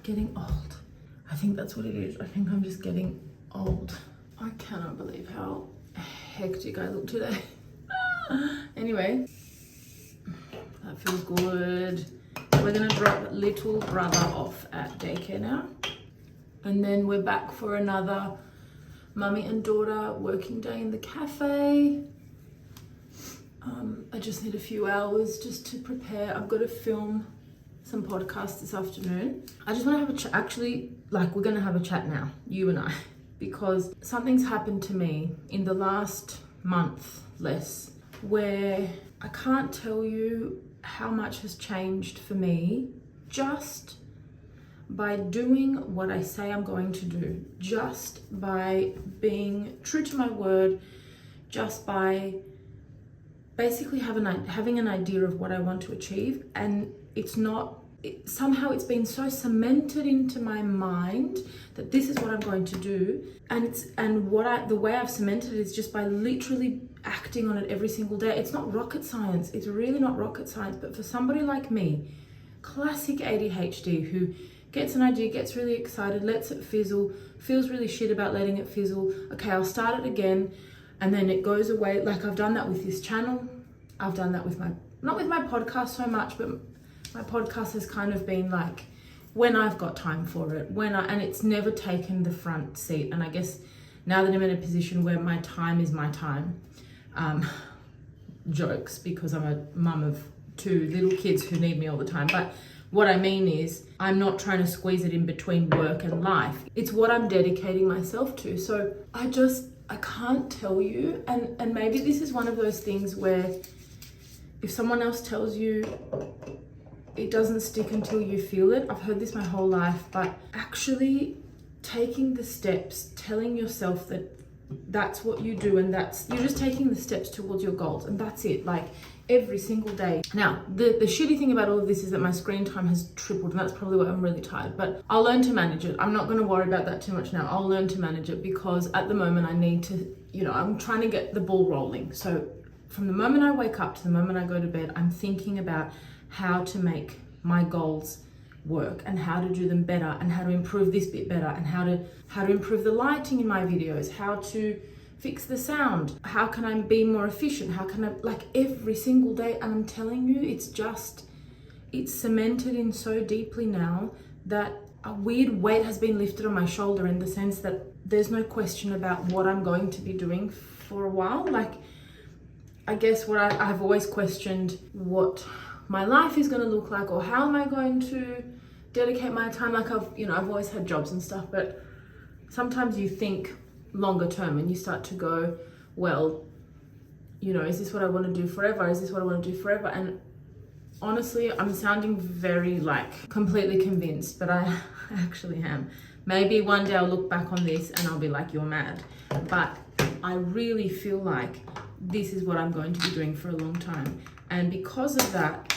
getting old. I think that's what it is. I think I'm just getting old. I cannot believe how hectic I look today. Anyway, that feels good. We're gonna drop little brother off at daycare now. And then we're back for another mummy and daughter working day in the cafe. I just need a few hours just to prepare. I've got to film some podcasts this afternoon. I just want to have a chat. Actually, like, we're going to have a chat now, you and I, because something's happened to me in the last month, less, where I can't tell you how much has changed for me just by doing what I say I'm going to do, just by being true to my word, just by basically having an idea of what I want to achieve. And somehow it's been so cemented into my mind that this is what I'm going to do. And the way I've cemented it is just by literally acting on it every single day. It's not rocket science. It's really not rocket science. But for somebody like me, classic ADHD, who gets an idea, gets really excited, lets it fizzle, feels really shit about letting it fizzle. Okay, I'll start it again. And then it goes away. Like, I've done that with this channel. I've done that with not with my podcast so much, but my podcast has kind of been like when I've got time for it, and it's never taken the front seat. And I guess now that I'm in a position where my time is my time, jokes, because I'm a mum of 2 little kids who need me all the time. But what I mean is, I'm not trying to squeeze it in between work and life. It's what I'm dedicating myself to. So I can't tell you, and maybe this is one of those things where if someone else tells you, it doesn't stick until you feel it. I've heard this my whole life, but actually taking the steps, telling yourself that that's what you do, and you're just taking the steps towards your goals, and that's it, like every single day. Now, the shitty thing about all of this is that my screen time has tripled, and that's probably why I'm really tired, but I'll learn to manage it. I'm not going to worry about that too much now. I'll learn to manage it, because at the moment I need to, I'm trying to get the ball rolling. So from the moment I wake up to the moment I go to bed, I'm thinking about how to make my goals work, and how to do them better, and how to improve this bit better, and how to improve the lighting in my videos, how to fix the sound, how can I be more efficient, how can I, like, every single day. And I'm telling you, it's cemented in so deeply now that a weird weight has been lifted on my shoulder, in the sense that there's no question about what I'm going to be doing for a while. Like, I guess what I've always questioned what my life is going to look like, or how am I going to dedicate my time. Like, I've always had jobs and stuff, but sometimes you think longer term and you start to go, well, is this what I want to do forever? Is this what I want to do forever? And honestly, I'm sounding very completely convinced, but I actually am. Maybe one day I'll look back on this and I'll be like, you're mad. But I really feel like this is what I'm going to be doing for a long time. And because of that,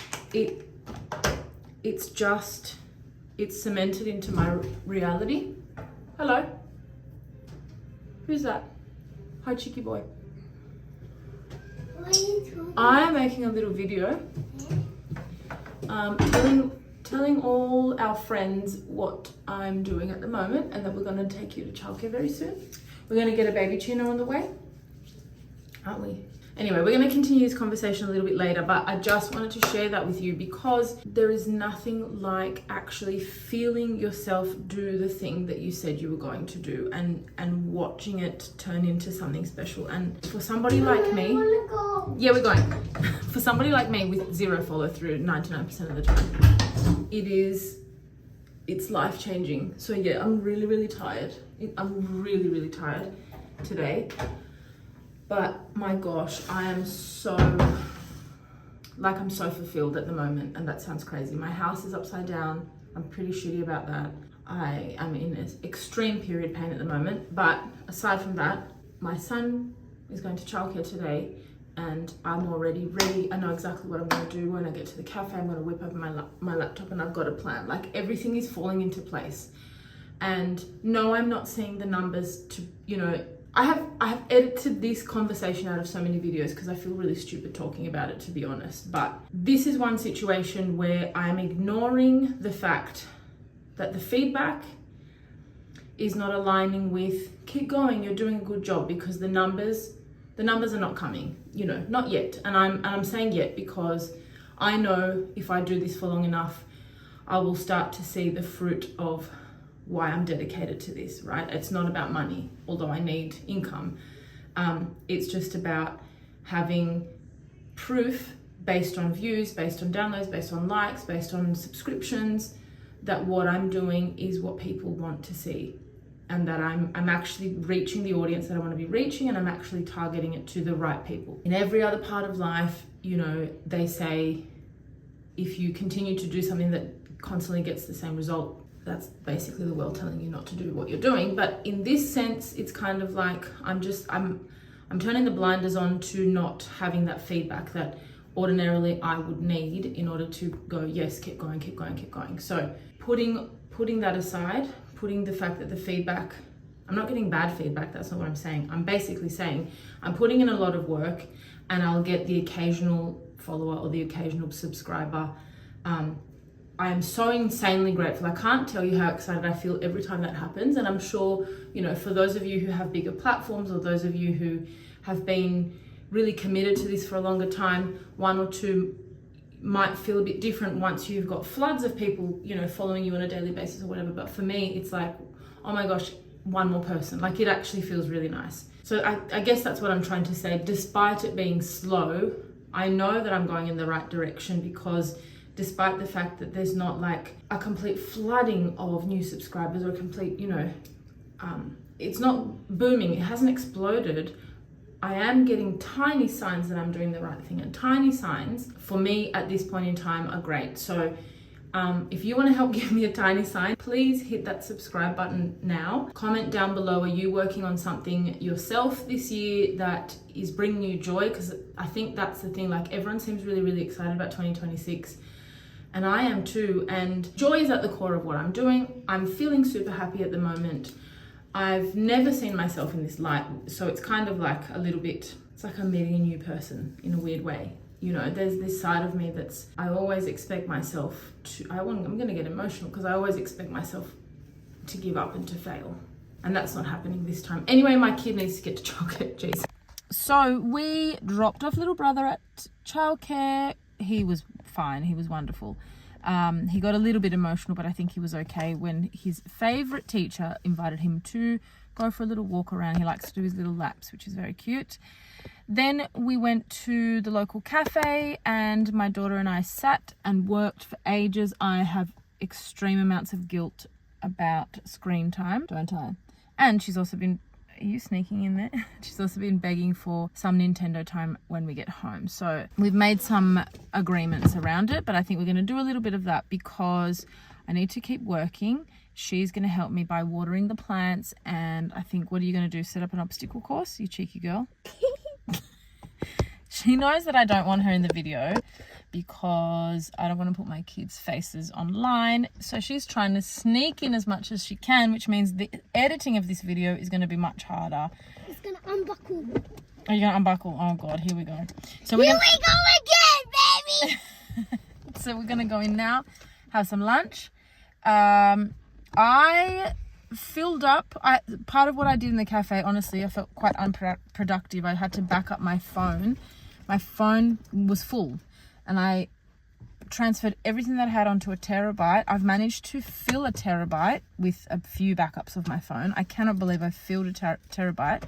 it's cemented into my reality. Hello. Who's that? Hi, cheeky boy. What are you talking? I'm making a little video, telling all our friends what I'm doing at the moment, and that we're going to take you to childcare very soon. We're going to get a baby tuner on the way, aren't we? Anyway, we're going to continue this conversation a little bit later, but I just wanted to share that with you, because there is nothing like actually feeling yourself do the thing that you said you were going to do, and watching it turn into something special. And for somebody like me, yeah, we're going. For somebody like me with zero follow through 99% of the time, it's life changing. So yeah, I'm really, really tired. I'm really, really tired today. But my gosh, I'm so fulfilled at the moment, and that sounds crazy. My house is upside down. I'm pretty shitty about that. I am in an extreme period pain at the moment. But aside from that, my son is going to childcare today, and I'm already ready. I know exactly what I'm going to do when I get to the cafe. I'm going to whip open my laptop, and I've got a plan. Like, everything is falling into place. And no, I'm not seeing the numbers to, I have edited this conversation out of so many videos because I feel really stupid talking about it, to be honest. But this is one situation where I'm ignoring the fact that the feedback is not aligning with keep going, you're doing a good job, because the numbers are not coming, you know, not yet. And I'm saying yet because I know if I do this for long enough, I will start to see the fruit of why I'm dedicated to this, right? It's not about money, although I need income. It's just about having proof based on views, based on downloads, based on likes, based on subscriptions, that what I'm doing is what people want to see, and that I'm actually reaching the audience that I want to be reaching, and I'm actually targeting it to the right people. In every other part of life, you know, they say if you continue to do something that constantly gets the same result, that's basically the world telling you not to do what you're doing. But in this sense, it's kind of like I'm turning the blinders on to not having that feedback that ordinarily I would need in order to go, yes, keep going, keep going, keep going. So putting that aside, putting the fact that the feedback, I'm not getting bad feedback, that's not what I'm saying. I'm basically saying I'm putting in a lot of work and I'll get the occasional follower or the occasional subscriber. I am so insanely grateful. I can't tell you how excited I feel every time that happens. And I'm sure, you know, for those of you who have bigger platforms, or those of you who have been really committed to this for a longer time, one or two might feel a bit different once you've got floods of people, you know, following you on a daily basis or whatever. But for me, it's like, oh my gosh, one more person. Like, it actually feels really nice. So I guess that's what I'm trying to say. Despite it being slow, I know that I'm going in the right direction, because despite the fact that there's not like a complete flooding of new subscribers or a complete, you know, it's not booming, it hasn't exploded. I am getting tiny signs that I'm doing the right thing, and tiny signs for me at this point in time are great. So if you want to help give me a tiny sign, please hit that subscribe button now. Comment down below, are you working on something yourself this year that is bringing you joy? Because I think that's the thing, like everyone seems really, really excited about 2026. And I am too, and joy is at the core of what I'm doing. I'm feeling super happy at the moment. I've never seen myself in this light, so it's kind of like a little bit, it's like I'm meeting a new person in a weird way. You know, there's this side of me that's, I always expect myself to, I'm gonna get emotional, because I always expect myself to give up and to fail. And that's not happening this time. Anyway, my kid needs to get to chocolate, jeez. So we dropped off little brother at childcare. He was fine, he was wonderful. He got a little bit emotional, but I think he was okay when his favorite teacher invited him to go for a little walk around. He likes to do his little laps, which is very cute. Then we went to the local cafe, and my daughter and I sat and worked for ages. I have extreme amounts of guilt about screen time, don't I? And she's also been, are you sneaking in there? She's also been begging for some Nintendo time when we get home. So we've made some agreements around it, but I think we're going to do a little bit of that because I need to keep working. She's going to help me by watering the plants, and I think, what are you going to do? Set up an obstacle course, you cheeky girl? She knows that I don't want her in the video because I don't want to put my kids' faces online. So she's trying to sneak in as much as she can, which means the editing of this video is going to be much harder. It's going to unbuckle. Are you going to unbuckle? Oh God, here we go. So here we go again, baby! So we're going to go in now, have some lunch. I filled up. Part of what I did in the cafe, honestly, I felt quite unproductive. I had to back up my phone. My phone was full, and I transferred everything that I had onto a terabyte. I've managed to fill a terabyte with a few backups of my phone. I cannot believe I filled a terabyte.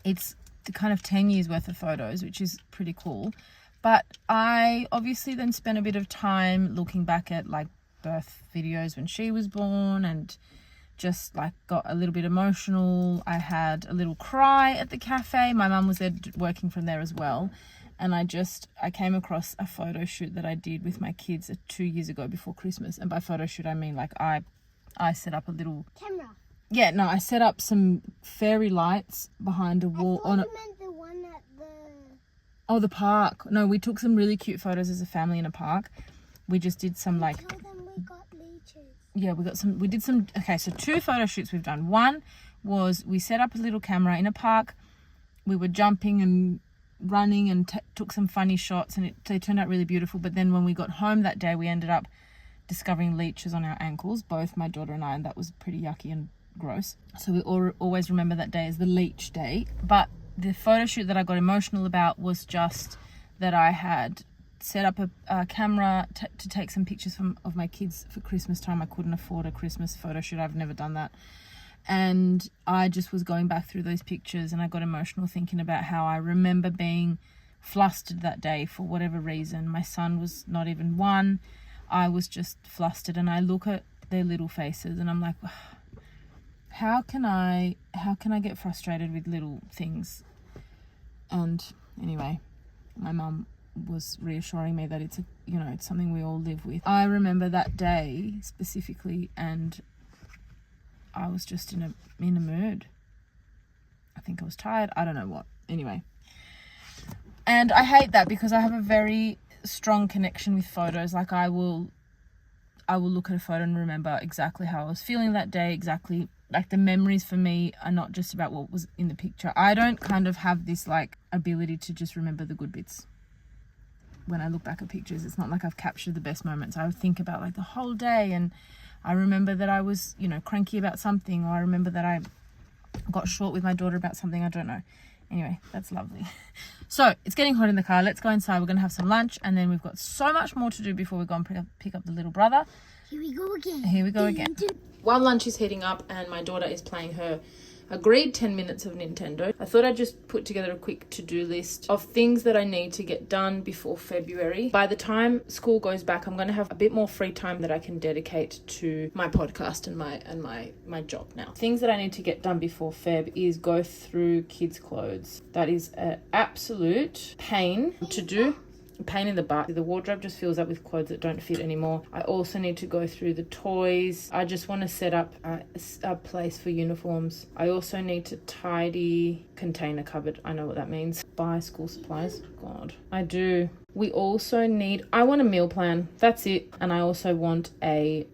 It's the kind of 10 years worth of photos, which is pretty cool. But I obviously then spent a bit of time looking back at like birth videos when she was born, and just like got a little bit emotional. I had a little cry at the cafe. My mum was there working from there as well. And I came across a photo shoot that I did with my kids 2 years ago before Christmas. And by photo shoot, I mean like I set up a little camera. Yeah, no, I set up some fairy lights behind a wall. I thought you meant the one at the... Oh, the park. No, we took some really cute photos as a family in a park. We just did some like... Tell them we got leeches. Yeah, we did some... Okay, so 2 photo shoots we've done. One was we set up a little camera in a park. We were jumping and running and took some funny shots, and they turned out really beautiful. But then when we got home that day, we ended up discovering leeches on our ankles, both my daughter and I, and that was pretty yucky and gross. So we always remember that day as the leech day. But the photo shoot that I got emotional about was just that I had set up a camera to take some pictures of my kids for Christmas time. I couldn't afford a Christmas photo shoot. I've never done that. And I just was going back through those pictures and I got emotional thinking about how I remember being flustered that day for whatever reason. My son was not even 1. I was just flustered, and I look at their little faces and I'm like, how can I get frustrated with little things? And anyway, my mum was reassuring me that it's something we all live with. I remember that day specifically, and I was just in a mood. I think I was tired. I don't know what. Anyway. And I hate that because I have a very strong connection with photos. Like I will look at a photo and remember exactly how I was feeling that day, exactly. Like the memories for me are not just about what was in the picture. I don't kind of have this like ability to just remember the good bits. When I look back at pictures, it's not like I've captured the best moments. I would think about like the whole day, and I remember that I was, cranky about something, or I remember that I got short with my daughter about something. I don't know. Anyway, that's lovely. So it's getting hot in the car. Let's go inside. We're going to have some lunch, and then we've got so much more to do before we go and pick up the little brother. Here we go again. Here we go again. While lunch is heating up and my daughter is playing her agreed 10 minutes of Nintendo, I thought I'd just put together a quick to-do list of things that I need to get done before February. By the time school goes back, I'm going to have a bit more free time that I can dedicate to my podcast and my job now. Things that I need to get done before Feb is go through kids' clothes. That is an absolute pain to do. Pain in the butt. The wardrobe just fills up with clothes that don't fit anymore. I also need to go through the toys. I just want to set up a place for uniforms. I also need to tidy container cupboard. I know what that means. Buy school supplies. God, I do. We also I want a meal plan. That's it. And I also want a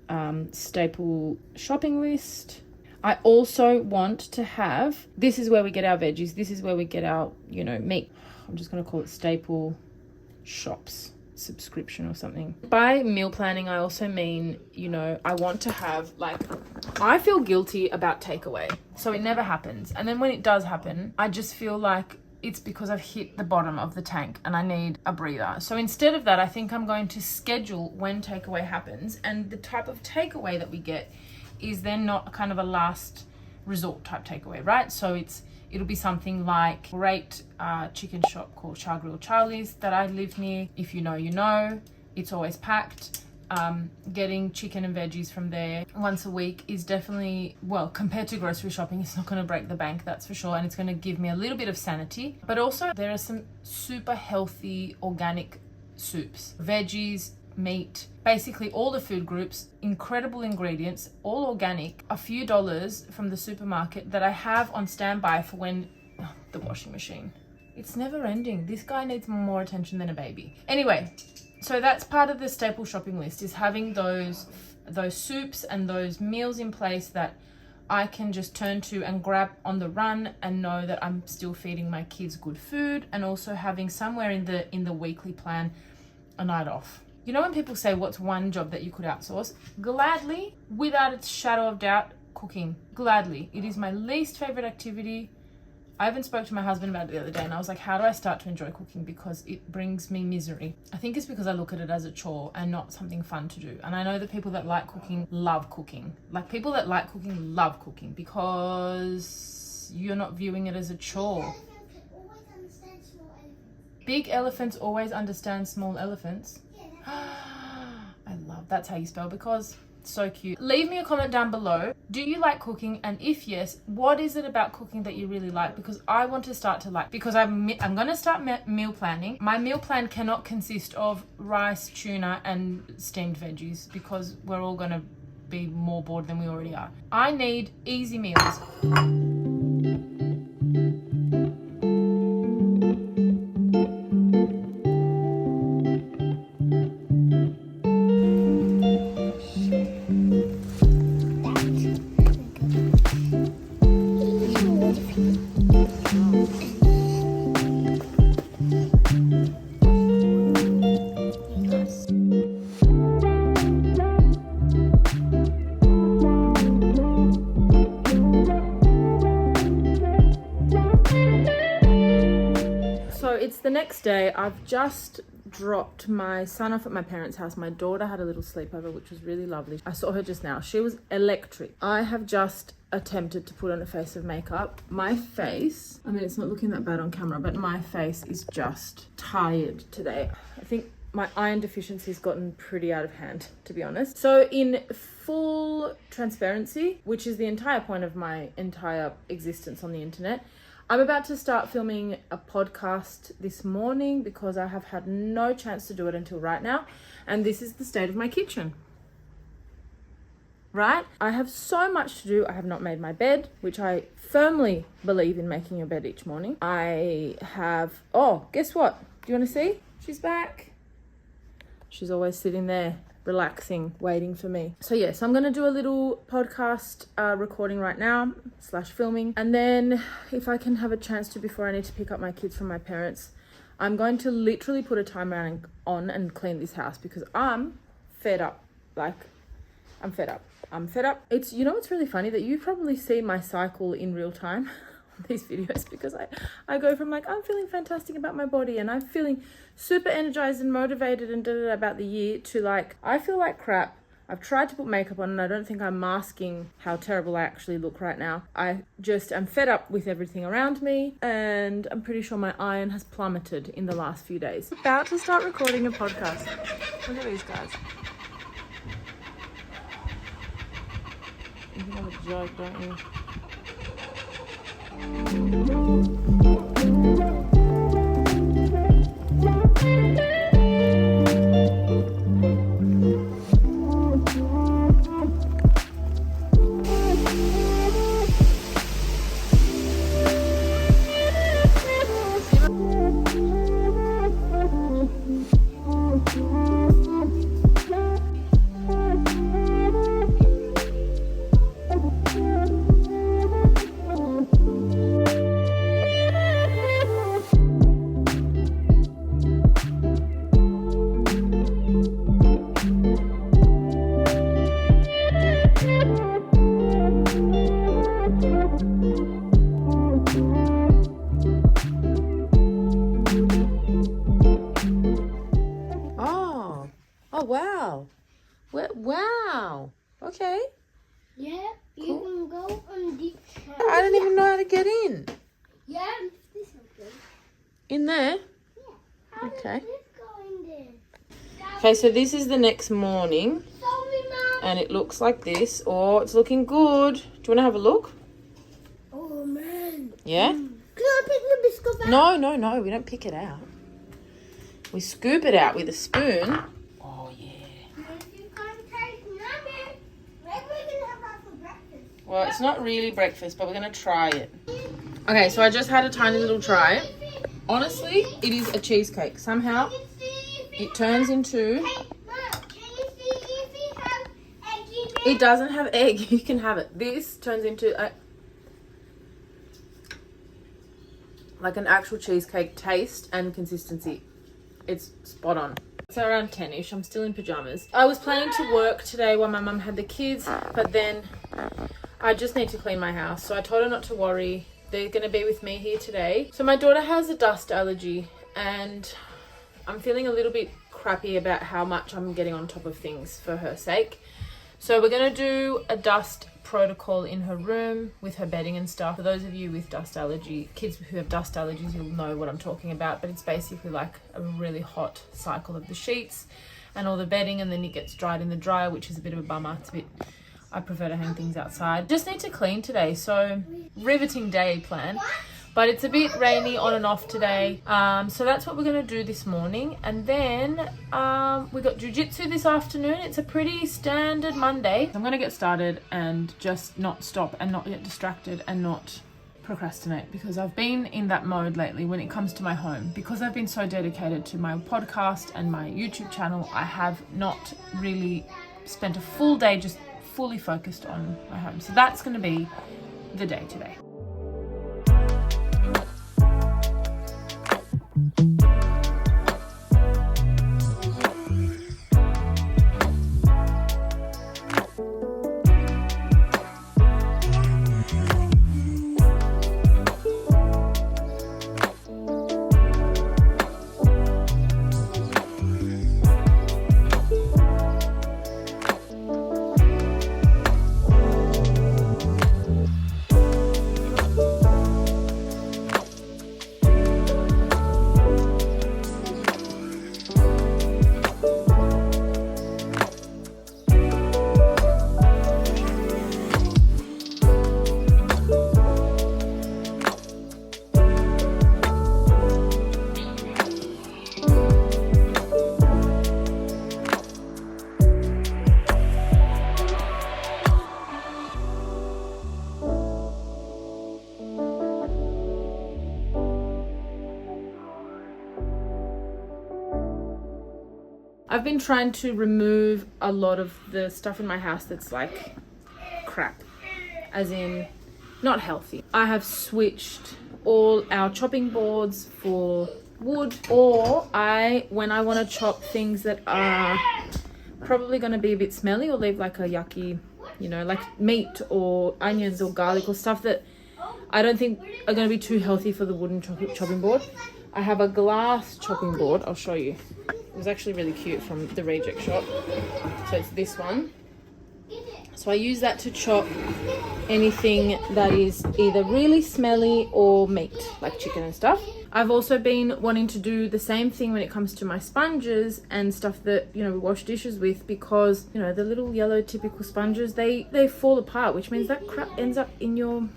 staple shopping list. I also want to have, this is where we get our veggies. This is where we get our, meat. I'm just going to call it staple shops subscription or something. By meal planning, I also mean, I want to have I feel guilty about takeaway, so it never happens. And then when it does happen, I just feel like it's because I've hit the bottom of the tank and I need a breather. So instead of that, I think I'm going to schedule when takeaway happens, and the type of takeaway that we get is then not kind of a last resort type takeaway, right? So it'll be something like great chicken shop called Char Grill Charlie's that I live near. If you know, you know. It's always packed. Getting chicken and veggies from there once a week is definitely, well, compared to grocery shopping, it's not going to break the bank, that's for sure. And it's going to give me a little bit of sanity. But also there are some super healthy organic soups, veggies, meat, basically all the food groups, incredible ingredients, all organic, a few dollars from the supermarket that I have on standby for when the washing machine. It's never ending. This guy needs more attention than a baby. Anyway, so that's part of the staple shopping list, is having those soups and those meals in place that I can just turn to and grab on the run and know that I'm still feeding my kids good food, and also having somewhere in the weekly plan a night off. You know when people say, what's one job that you could outsource? Gladly, without a shadow of doubt, cooking. Gladly. It is my least favorite activity. I even spoke to my husband about it the other day, and I was like, how do I start to enjoy cooking? Because it brings me misery. I think it's because I look at it as a chore and not something fun to do. And I know that people that like cooking love cooking. Like, people that like cooking love cooking because you're not viewing it as a chore. Big elephants always understand small elephants. I love, that's how you spell, because so cute. Leave me a comment down below. Do you like cooking? And if yes, what is it about cooking that you really like? Because I want to start to like, because I'm going to start meal planning. My meal plan cannot consist of rice, tuna and steamed veggies, because we're all going to be more bored than we already are. I need easy meals. the next day. I've just dropped my son off at my parents' house. My daughter had a little sleepover, which was really lovely. I saw her just now. She was electric. I have just attempted to put on a face of makeup. My face, I mean, it's not looking that bad on camera, but my face is just tired today. I think my iron deficiency has gotten pretty out of hand, to be honest. So in full transparency, which is the entire point of my entire existence on the internet, I'm about to start filming a podcast this morning because I have had no chance to do it until right now. And this is the state of my kitchen. Right? I have so much to do. I have not made my bed, which I firmly believe in making your bed each morning. I have, oh, guess what? Do you want to see? She's back. She's always sitting there, relaxing, waiting for me. So yes, I'm going to do a little podcast recording right now / filming. And then if I can have a chance to before I need to pick up my kids from my parents, I'm going to literally put a timer on and clean this house because I'm fed up. Like, I'm fed up. I'm fed up. It's, you know, it's really funny that you probably see my cycle in real time on these videos because I go from like, I'm feeling fantastic about my body and I'm feeling super energized and motivated and about the year to like, I feel like crap. I've tried to put makeup on and I don't think I'm masking how terrible I actually look right now. I just am fed up with everything around me and I'm pretty sure my iron has plummeted in the last few days. About to start recording a podcast. Look at these guys. You have a joke, don't you? Oh, wow. Wow. Okay. Yeah, you can go on the I don't even know how to get in. Yeah, this is good. In there? Yeah. How Okay. does this go in there? Okay, so this is the next morning. Sorry, Mum. And it looks like this. Oh, it's looking good. Do you want to have a look? Oh, man. Yeah? Can I pick the biscuit out? No. We don't pick it out. We scoop it out with a spoon. Oh, yeah. Well, it's not really breakfast, but we're going to try it. Okay, so I just had a tiny little try. Honestly, it is a cheesecake. Somehow, it turns into... It doesn't have egg. You can have it. This turns into like an actual cheesecake taste and consistency. It's spot on. It's around 10ish. I'm still in pajamas. I was planning to work today while my mum had the kids, but then I just need to clean my house. So I told her not to worry. They're going to be with me here today. So my daughter has a dust allergy and I'm feeling a little bit crappy about how much I'm getting on top of things for her sake. So we're going to do a dust protocol in her room with her bedding and stuff. For those of you with dust allergy, kids who have dust allergies, you'll know what I'm talking about. But it's basically like a really hot cycle of the sheets and all the bedding, and then it gets dried in the dryer, which is a bit of a bummer. It's a bit, I prefer to hang things outside. Just need to clean today, so riveting day plan. But it's a bit rainy on and off today. So that's what we're going to do this morning. And then we got jiu-jitsu this afternoon. It's a pretty standard Monday. I'm going to get started and just not stop and not get distracted and not procrastinate, because I've been in that mode lately when it comes to my home. Because I've been so dedicated to my podcast and my YouTube channel, I have not really spent a full day just fully focused on my home. So that's going to be the day today. I've been trying to remove a lot of the stuff in my house that's like crap, as in not healthy. I have switched all our chopping boards for wood, or when I want to chop things that are probably going to be a bit smelly or leave like a yucky, you know, like meat or onions or garlic or stuff that I don't think are going to be too healthy for the wooden chopping board. I have a glass chopping board. I'll show you. It was actually really cute from the reject shop. So it's this one. So I use that to chop anything that is either really smelly or meat, like chicken and stuff. I've also been wanting to do the same thing when it comes to my sponges and stuff that, you know, we wash dishes with, because, you know, the little yellow typical sponges, they fall apart, which means that crap ends up in your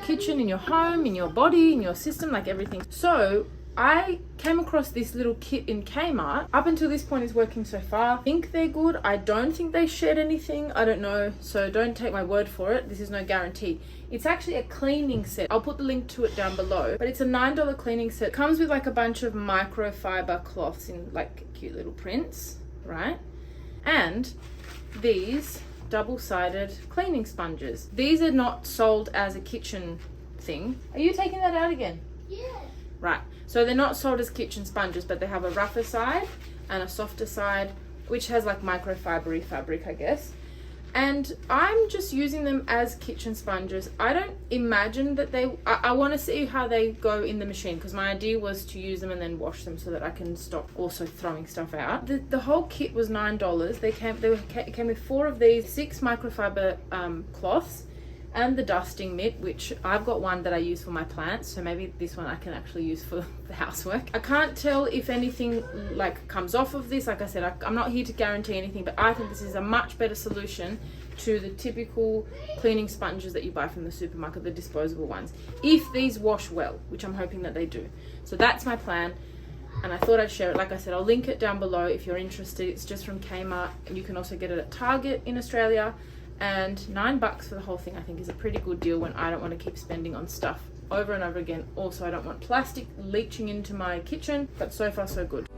kitchen, in your home, in your body, in your system, like everything. So I came across this little kit in Kmart. Up until this point, it's working so far. I think they're good. I don't think they shed anything. I don't know. So don't take my word for it. This is no guarantee. It's actually a cleaning set. I'll put the link to it down below. But it's a $9 cleaning set. It comes with like a bunch of microfiber cloths in like cute little prints, right? And these double-sided cleaning sponges. These are not sold as a kitchen thing. Are you taking that out again? Yeah. Right. So they're not sold as kitchen sponges, but they have a rougher side and a softer side, which has like microfibery fabric, I guess. And I'm just using them as kitchen sponges. I don't imagine that I want to see how they go in the machine, because my idea was to use them and then wash them so that I can stop also throwing stuff out. The whole kit was $9. It came with 4 of these, 6 microfiber cloths, and the dusting mitt, which I've got one that I use for my plants, so maybe this one I can actually use for the housework. I can't tell if anything like comes off of this. Like I said, I'm not here to guarantee anything, but I think this is a much better solution to the typical cleaning sponges that you buy from the supermarket, the disposable ones, if these wash well, which I'm hoping that they do. So that's my plan, and I thought I'd share it. Like I said, I'll link it down below if you're interested. It's just from Kmart, and you can also get it at Target in Australia. And $9 for the whole thing, I think, is a pretty good deal when I don't want to keep spending on stuff over and over again. Also, I don't want plastic leaching into my kitchen, but so far so good.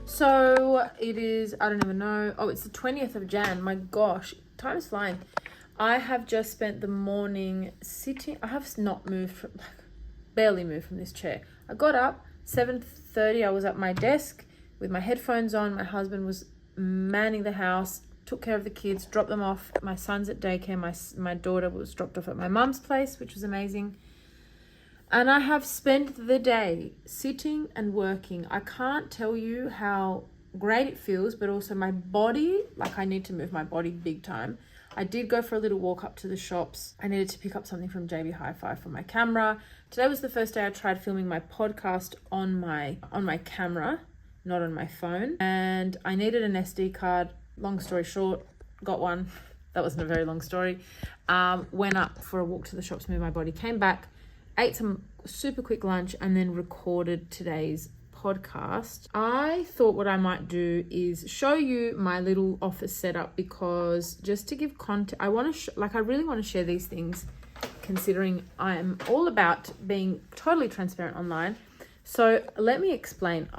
So it is, I don't even know. Oh, it's the 20th of Jan. My gosh, time is flying. I have just spent the morning sitting. I have not moved, barely moved from this chair. I got up, 7:30. I was at my desk with my headphones on. My husband was manning the house, took care of the kids, dropped them off. My son's at daycare. My daughter was dropped off at my mum's place, which was amazing. And I have spent the day sitting and working. I can't tell you how great it feels, but also my body, like I need to move my body big time. I did go for a little walk up to the shops. I needed to pick up something from JB Hi-Fi for my camera. Today was the first day I tried filming my podcast on my camera, not on my phone. And I needed an SD card. Long story short, got one. That wasn't a very long story. Went up for a walk to the shops, moved my body, came back, ate some super quick lunch, and then recorded today's podcast. I thought what I might do is show you my little office setup, because just to give content, I want to I really want to share these things, considering I'm all about being totally transparent online. So let me explain.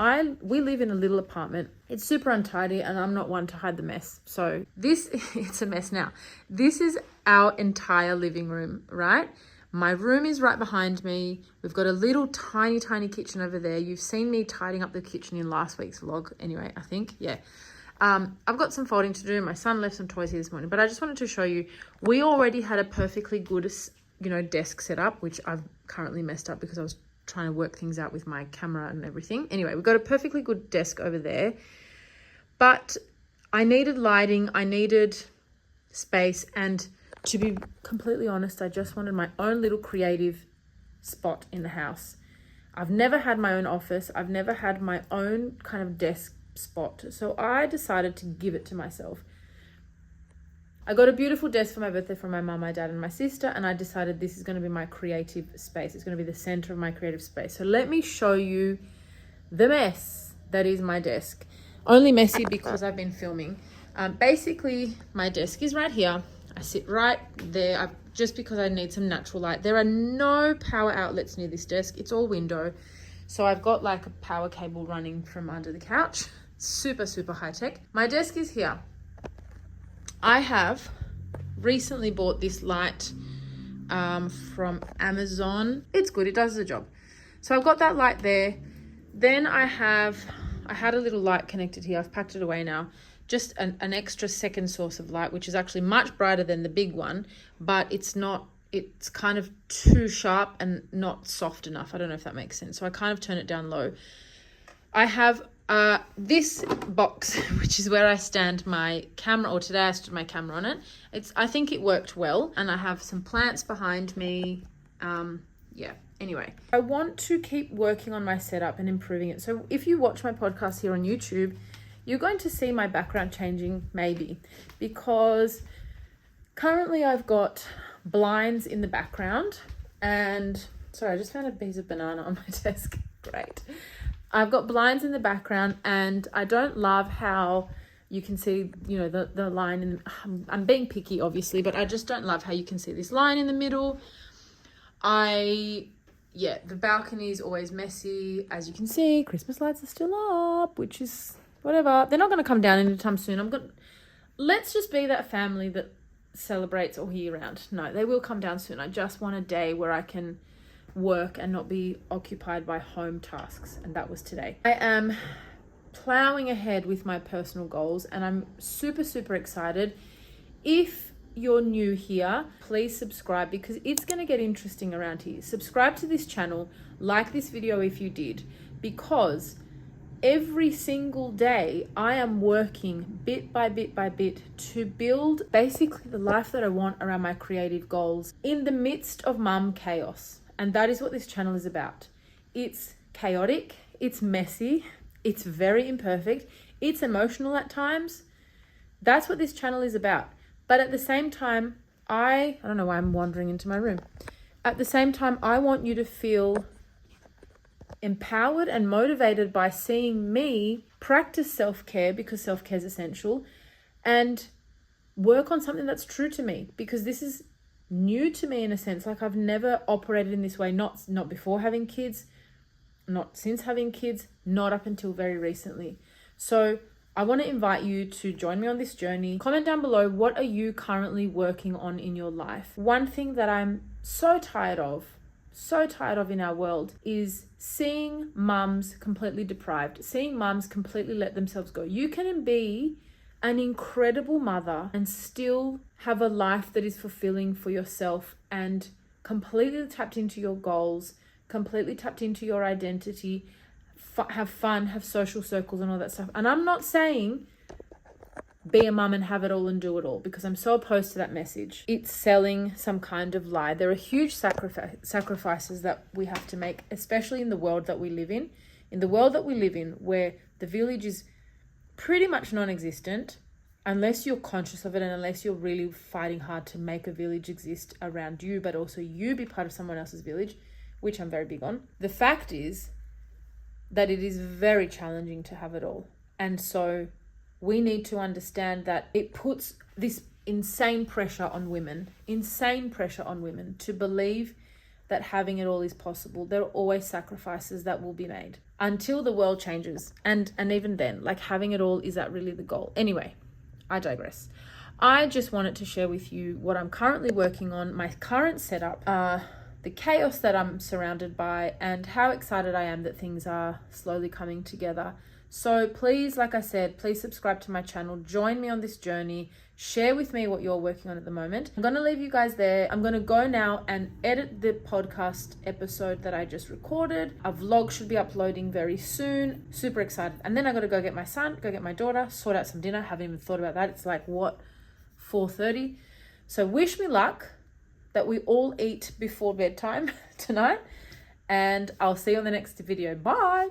We live in a little apartment. It's super untidy and I'm not one to hide the mess. So it's a mess now. This is our entire living room, right? My room is right behind me. We've got a little tiny kitchen over there. You've seen me tidying up the kitchen in last week's vlog anyway, I think. Yeah. I've got some folding to do. My son left some toys here this morning, but I just wanted to show you, we already had a perfectly good, desk set up, which I've currently messed up because I was trying to work things out with my camera and everything. Anyway, we've got a perfectly good desk over there, but I needed lighting, I needed space, and to be completely honest, I just wanted my own little creative spot in the house. I've never had my own office. I've never had my own kind of desk spot. So I decided to give it to myself. I got a beautiful desk for my birthday from my mum, my dad, and my sister, and I decided this is going to be my creative space. It's going to be the center of my creative space. So let me show you the mess that is my desk. Only messy because I've been filming. Basically, my desk is right here. I sit right there just because I need some natural light. There are no power outlets near this desk. It's all window. So I've got like a power cable running from under the couch. Super high tech. My desk is here. I have recently bought this light from Amazon. It's good, it does the job. So I've got that light there. Then I had a little light connected here. I've packed it away now. Just an extra second source of light, which is actually much brighter than the big one, but it's kind of too sharp and not soft enough. I don't know if that makes sense. So I kind of turn it down low. I have this box, which is where I stand my camera, or today I stood my camera on it. I think it worked well, and I have some plants behind me. Yeah, anyway. I want to keep working on my setup and improving it. So if you watch my podcast here on YouTube, you're going to see my background changing, maybe, because currently I've got blinds in the background, and sorry, I just found a piece of banana on my desk. Great. I've got blinds in the background, and I don't love how you can see, the line in, I'm being picky obviously, but I just don't love how you can see this line in the middle. The balcony is always messy. As you can see, Christmas lights are still up, which is whatever. They're not going to come down anytime soon. Let's just be that family that celebrates all year round. No, they will come down soon. I just want a day where I can work and not be occupied by home tasks, and that was today. I am plowing ahead with my personal goals, and I'm super excited. If you're new here, please subscribe, because it's going to get interesting around here. Subscribe to this channel, like this video if you did, because every single day I am working bit by bit to build basically the life that I want around my creative goals in the midst of mum chaos. And that is what this channel is about. It's chaotic, it's messy, it's very imperfect, it's emotional at times. That's what this channel is about. But at the same time, I don't know why I'm wandering into my room. At the same time, I want you to feel empowered and motivated by seeing me practice self-care, because self-care is essential, and work on something that's true to me, because this is new to me in a sense. Like, I've never operated in this way, not before having kids, not since having kids, not up until very recently. So I want to invite you to join me on this journey. Comment down below, what are you currently working on in your life? One thing that I'm so tired of in our world is seeing mums completely deprived, seeing mums completely let themselves go. You can be an incredible mother and still have a life that is fulfilling for yourself and completely tapped into your goals, completely tapped into your identity, have fun, have social circles and all that stuff. And I'm not saying be a mum and have it all and do it all, because I'm so opposed to that message. It's selling some kind of lie. There are huge sacrifices that we have to make, especially in the world that we live in. In the world that we live in, where the village is pretty much non-existent, unless you're conscious of it and unless you're really fighting hard to make a village exist around you, but also you be part of someone else's village, which I'm very big on. The fact is that it is very challenging to have it all. And so we need to understand that it puts this insane pressure on women to believe that having it all is possible. There are always sacrifices that will be made until the world changes. And even then, like, having it all, is that really the goal? Anyway, I digress. I just wanted to share with you what I'm currently working on, my current setup, the chaos that I'm surrounded by, and how excited I am that things are slowly coming together. So please, like I said, please subscribe to my channel, join me on this journey, share with me what you're working on at the moment. I'm going to leave you guys there. I'm going to go now and edit the podcast episode that I just recorded. A vlog should be uploading very soon. Super excited. And then I got to go get my son, go get my daughter, sort out some dinner. Haven't even thought about that. It's like, what, 4:30? So wish me luck, that we all eat before bedtime tonight. And I'll see you on the next video. Bye.